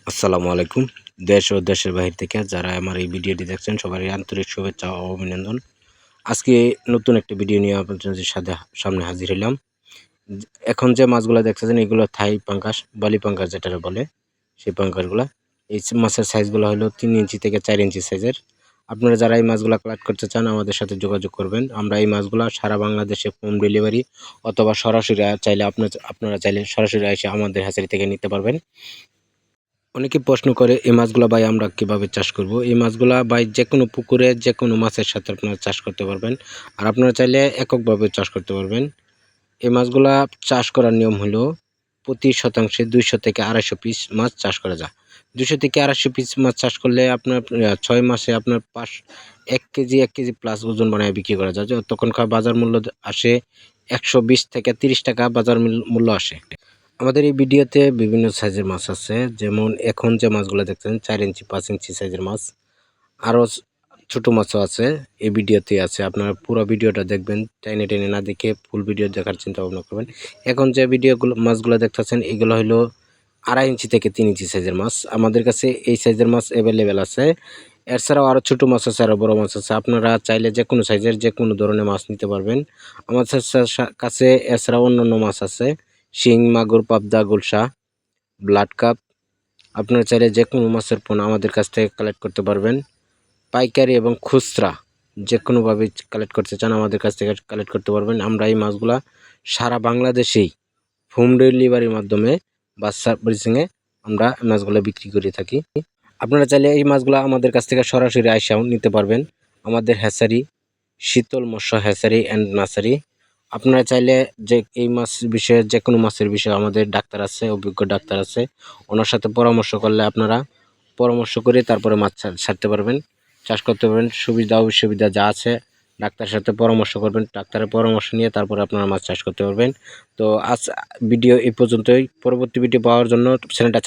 আসসালামু আলাইকুম। দেশ ও দেশের বাহির থেকে যারা আমার এই ভিডিওটি দেখছেন সবারই আন্তরিক শুভেচ্ছা ও অভিনন্দন। আজকে নতুন একটা ভিডিও নিয়ে আপনাদের সামনে হাজির হলাম। এখন যে মাছগুলা দেখতেছেন এগুলো থাই পাঙ্গাস, বালি পাঙ্গাস যেটারে বলে সেই পাঙ্গাসগুলা। এই মাছের সাইজগুলো হলো 3 ইঞ্চি থেকে 4 ইঞ্চি সাইজের। আপনারা যারা এই মাছগুলা কালেক্ট করতে চান আমাদের সাথে যোগাযোগ করবেন। আমরা এই মাছগুলা সারা বাংলাদেশে হোম ডেলিভারি অথবা সরাসরি চাইলে আপনারা চাইলে সরাসরি এসে আমাদের হ্যাচারি থেকে নিতে পারবেন। অনেকে প্রশ্ন করে এই মাছগুলা ভাই আমরা কিভাবে চাষ করব? এই মাছগুলা ভাই যেকোনো পুকুরে যেকোনো মাছের সাথে আপনারা চাষ করতে পারবেন। আর আপনারা চাইলে এককভাবে চাষ করতে পারবেন। এই মাছগুলা চাষ করার নিয়ম হলো প্রতি শতাংশে 200 থেকে 250 পিস মাছ চাষ করা যায়। 200 থেকে 250 পিস মাছ চাষ করলে আপনার 6 মাসে আপনার 1 কেজি 1 কেজি প্লাস ওজন বানায় বিক্রি করা যায়। তখনকার বাজার মূল্য আসে 120 থেকে 30 টাকা বাজার মূল্য আসে। আমাদের এই ভিডিওতে বিভিন্ন সাইজের মাছ আছে, যেমন এখন যে মাছগুলো দেখছেন 4 ইঞ্চি 5 ইঞ্চি সাইজের মাছ, আরও ছোট মাছও আছে এই ভিডিওতে আছে। আপনারা পুরো ভিডিওটা দেখবেন, টেনে টেনে না দেখে ফুল ভিডিও দেখার চিন্তা ভাবনা করবেন। এখন যে মাছগুলো দেখতেছেন এগুলো হলো 2.5 ইঞ্চি থেকে 3 ইঞ্চি সাইজের মাছ। আমাদের কাছে এই সাইজের মাছ অ্যাভেলেবেল আছে। এছাড়াও আরও ছোটো মাছ আছে, আরও বড়ো মাছ আছে। আপনারা চাইলে যে কোনো সাইজের যে কোনো ধরনের মাছ নিতে পারবেন আমাদের কাছে। এছাড়াও অন্যান্য মাছ আছে, শিং, মাগুর, পাবদা, গুলশা, ব্লাড কাপ। আপনারা চাইলে যে কোনো মাছের পোনা আমাদের কাছ থেকে কালেক্ট করতে পারবেন। পাইকারি এবং খুচরা যে কোনোভাবে কালেক্ট করতে চান আমাদের কাছ থেকে কালেক্ট করতে পারবেন। আমরা এই মাছগুলা সারা বাংলাদেশেই হোম ডেলিভারির মাধ্যমে বা সার্ভিসিংয়ে আমরা মাছগুলো বিক্রি করে থাকি। আপনারা চাইলে এই মাছগুলো আমাদের কাছ থেকে সরাসরি আইসাও নিতে পারবেন। আমাদের হ্যাচারি শীতল মৎস্য হ্যাচারি অ্যান্ড নার্সারি। আপনারা চাইলে যে এই মাছ বিষয়ে যে কোনো মাছের বিষয়ে আমাদের ডাক্তার আছে, অভিজ্ঞ ডাক্তার আছে। ওনার সাথে পরামর্শ করলে আপনারা পরামর্শ করে তারপরে মাছ ছাড়তে পারবেন, চাষ করতে পারবেন। সুবিধা অসুবিধা যা আছে ডাক্তারের সাথে পরামর্শ করবেন, ডাক্তারের পরামর্শ নিয়ে তারপরে আপনারা মাছ চাষ করতে পারবেন। তো আজ ভিডিও এই পর্যন্তই। পরবর্তী ভিডিও পাওয়ার জন্য চ্যানেলটা